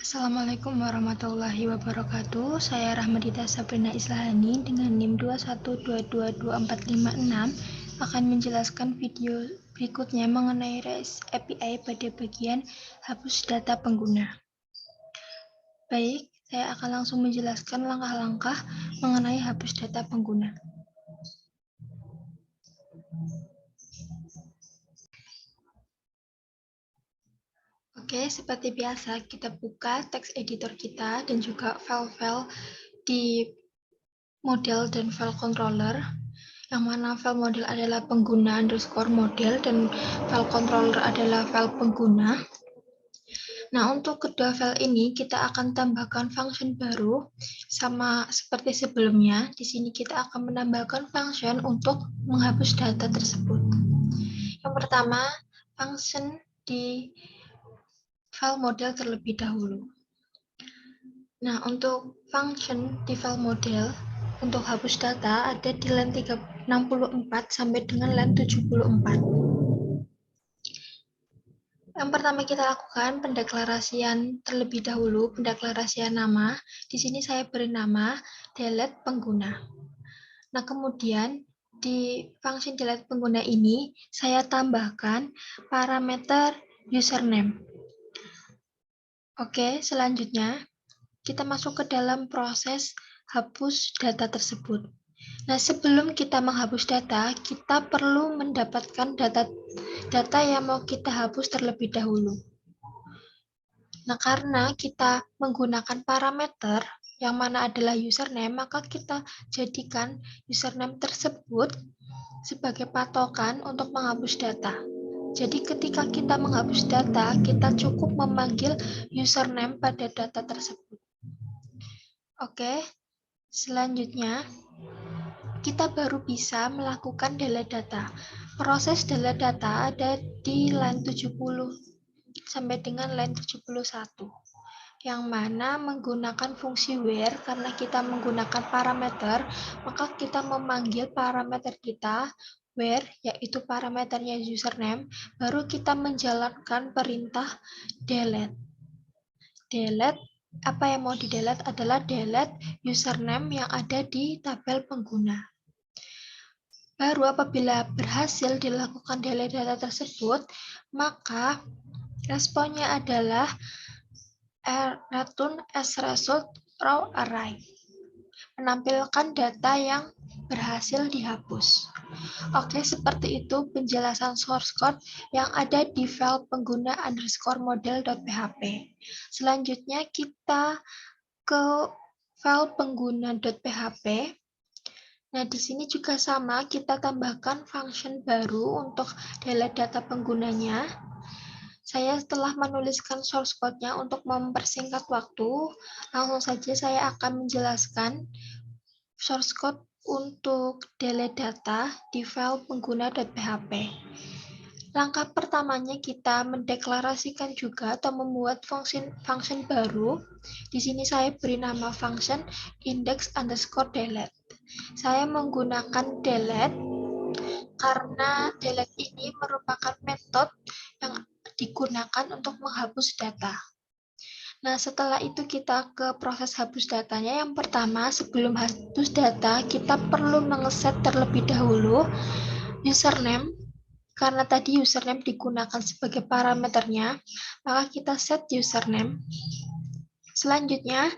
Assalamualaikum warahmatullahi wabarakatuh. Saya Rahmadita Sabrina Islahani dengan NIM 212222456 akan menjelaskan video berikutnya mengenai REST API pada bagian hapus data pengguna. Baik, saya akan langsung menjelaskan langkah-langkah mengenai hapus data pengguna. Oke, seperti biasa kita buka text editor kita dan juga file-file di model dan file controller, yang mana file model adalah pengguna underscore model dan file controller adalah file pengguna. Nah, untuk kedua file ini kita akan tambahkan function baru sama seperti sebelumnya. Di sini kita akan menambahkan function untuk menghapus data tersebut. Yang pertama, function di file model terlebih dahulu. Nah, untuk function di file model untuk hapus data ada di line 64 sampai dengan line 74. Yang pertama kita lakukan pendeklarasian terlebih dahulu, pendeklarasian nama. Di sini saya beri nama delete pengguna. Nah, kemudian di function delete pengguna ini saya tambahkan parameter username. Oke, selanjutnya kita masuk ke dalam proses hapus data tersebut. Nah, sebelum kita menghapus data, kita perlu mendapatkan data yang mau kita hapus terlebih dahulu. Nah, karena kita menggunakan parameter yang mana adalah username, maka kita jadikan username tersebut sebagai patokan untuk menghapus data. Jadi ketika kita menghapus data, kita cukup memanggil username pada data tersebut. Oke, selanjutnya kita baru bisa melakukan delete data. Proses delete data ada di line 70 sampai dengan line 71. Yang mana menggunakan fungsi where karena kita menggunakan parameter, maka kita memanggil parameter kita where, yaitu parameternya username, baru kita menjalankan perintah delete. Delete, apa yang mau di-delete adalah delete username yang ada di tabel pengguna. Baru apabila berhasil dilakukan delete data tersebut, maka responnya adalah return as result raw array, menampilkan data yang berhasil dihapus. Oke, seperti itu penjelasan source code yang ada di file pengguna underscore model.php. Selanjutnya kita ke file pengguna.php. Nah, di sini juga sama, kita tambahkan function baru untuk delete data penggunanya. Saya telah menuliskan source code-nya untuk mempersingkat waktu. Langsung saja saya akan menjelaskan source code untuk delete data di file pengguna.php. Langkah pertamanya kita mendeklarasikan juga atau membuat function baru. Di sini saya beri nama function index_delete. Saya menggunakan delete karena delete ini merupakan metode yang digunakan untuk menghapus data. Nah, setelah itu kita ke proses hapus datanya. Yang pertama, sebelum hapus data, kita perlu mengeset terlebih dahulu username. Karena tadi username digunakan sebagai parameternya, maka kita set username. Selanjutnya,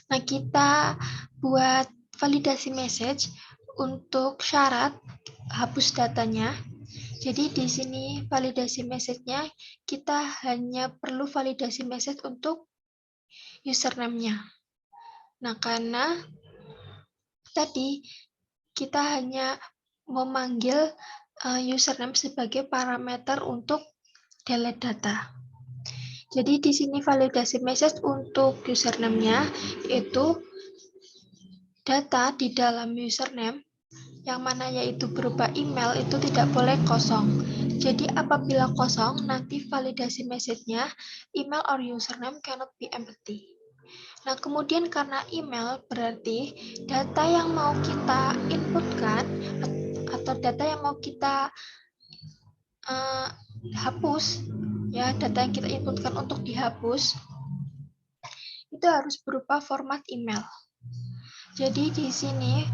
nah kita buat validasi message untuk syarat hapus datanya. Jadi di sini validasi message-nya kita hanya perlu validasi message untuk username-nya. Nah, karena tadi kita hanya memanggil username sebagai parameter untuk delete data. Jadi di sini validasi message untuk username-nya yaitu data di dalam username yang mana yaitu berupa email itu tidak boleh kosong. Jadi apabila kosong, nanti validasi message-nya email or username cannot be empty. Nah, kemudian karena email berarti data yang mau kita inputkan atau data yang mau kita hapus, ya data yang kita inputkan untuk dihapus, itu harus berupa format email. Jadi di sini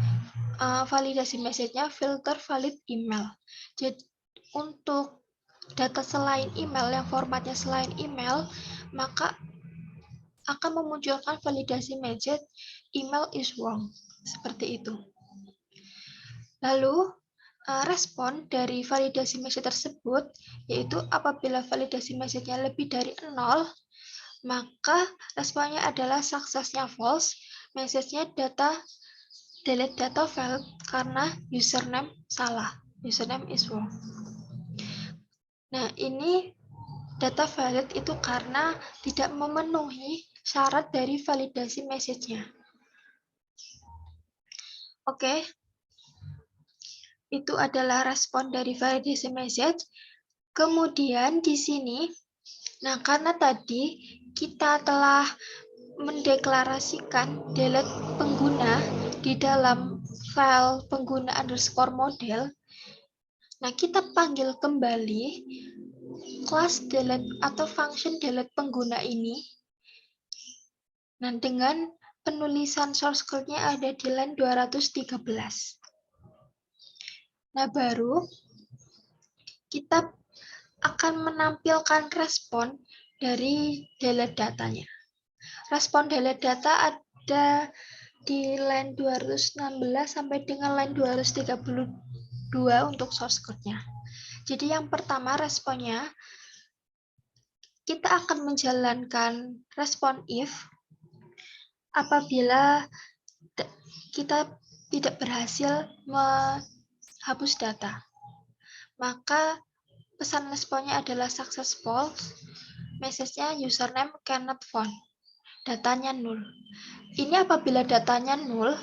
validasi message-nya filter valid email. Jadi untuk data selain email yang formatnya selain email, maka akan memunculkan validasi message email is wrong. Seperti itu. Lalu respon dari validasi message tersebut yaitu apabila validasi message-nya lebih dari 0, maka responnya adalah suksesnya false, message-nya delete data failed karena username salah, username is wrong. Nah, ini data valid itu karena tidak memenuhi syarat dari validasi message-nya. Oke, itu adalah respon dari validasi message. Kemudian di sini, nah karena tadi kita telah mendeklarasikan delete pengguna di dalam file pengguna underscore model, nah kita panggil kembali kelas delete atau function delete pengguna ini. Nah, dengan penulisan source code-nya ada di line 213. Nah, baru kita akan menampilkan respon dari delete datanya. Respon delete data ada di line 216 sampai dengan line 232 untuk source code-nya. Jadi yang pertama responnya, kita akan menjalankan respon if apabila kita tidak berhasil menghapus data. Maka pesan responnya adalah successful, message-nya username cannot found, datanya null. Ini apabila datanya null,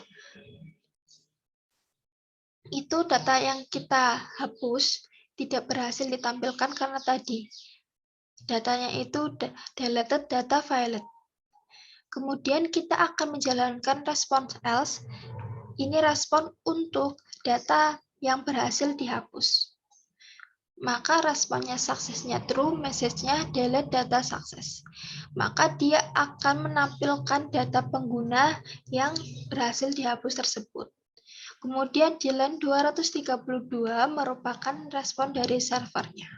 itu data yang kita hapus tidak berhasil ditampilkan karena tadi datanya itu deleted data valid. Kemudian kita akan menjalankan response else. Ini respon untuk data yang berhasil dihapus. Maka responnya suksesnya true, message-nya delete data success. Maka dia akan menampilkan data pengguna yang berhasil dihapus tersebut. Kemudian di line 232 merupakan respon dari servernya.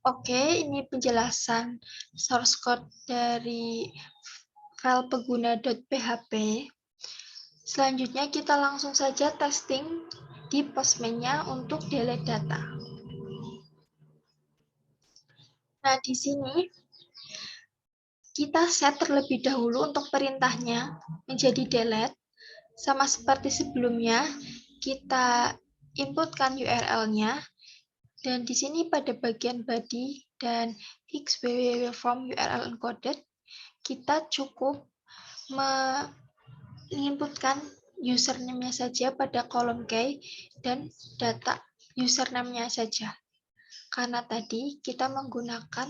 Oke, ini penjelasan source code dari file pengguna.php. Selanjutnya kita langsung saja testing di Postman-nya untuk delete data. Nah, di sini kita set terlebih dahulu untuk perintahnya menjadi delete. Sama seperti sebelumnya, kita inputkan URL-nya. Dan di sini pada bagian body dan xwww from URL encoded, kita cukup menginputkan username-nya saja pada kolom key dan data username-nya saja. Karena tadi kita menggunakan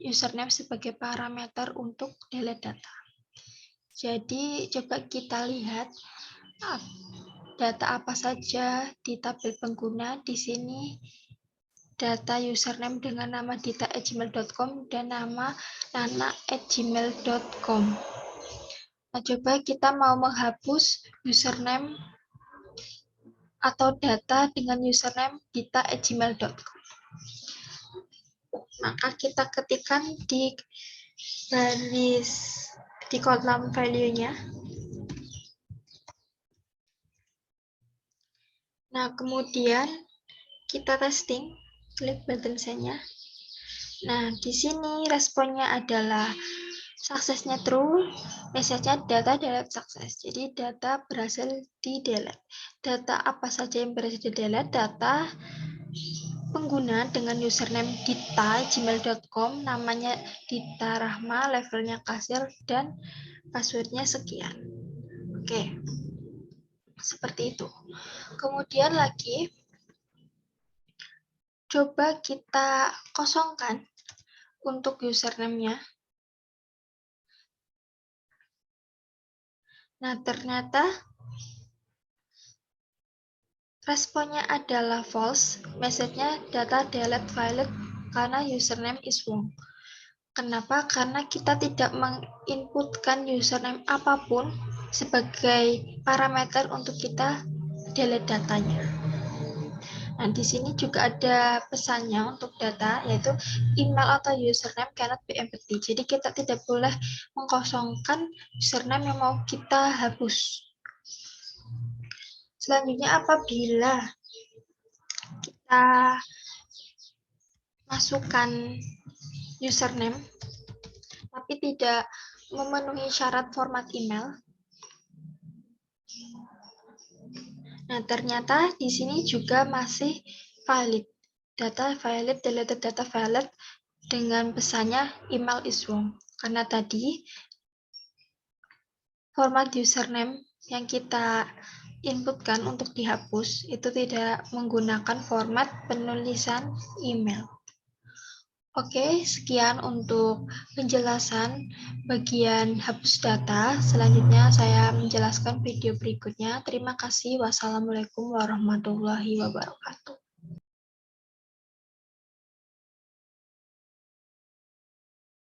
username sebagai parameter untuk delete data. Jadi coba kita lihat data apa saja di tabel pengguna. Di sini data username dengan nama dita@gmail.com dan nama nana@gmail.com. Nah, coba kita mau menghapus username atau data dengan username dita@gmail.com. Maka kita ketikkan di baris di kolom value-nya. Nah, kemudian kita testing, klik button send-nya. Nah, di sini responnya adalah suksesnya true, message-nya data delete sukses. Jadi data berhasil di delete. Data apa saja yang berhasil di delete? Data pengguna dengan username dita@gmail.com, namanya Dita Rahma, levelnya kasir, dan passwordnya sekian. Oke, seperti itu. Kemudian lagi, coba kita kosongkan untuk username-nya. Nah, ternyata responnya adalah false, message-nya data delete valid karena username is wrong. Kenapa? Karena kita tidak menginputkan username apapun sebagai parameter untuk kita delete datanya. Nah, di sini juga ada pesannya untuk data, yaitu email atau username cannot be empty. Jadi kita tidak boleh mengkosongkan username yang mau kita hapus. Selanjutnya, apabila kita masukkan username tapi tidak memenuhi syarat format email, nah ternyata di sini juga masih valid. Data valid, deleted data valid dengan pesannya email is wrong. Karena tadi format username yang kita inputkan untuk dihapus itu tidak menggunakan format penulisan email. Oke, sekian untuk penjelasan bagian hapus data. Selanjutnya saya menjelaskan video berikutnya. Terima kasih. Wassalamualaikum warahmatullahi wabarakatuh.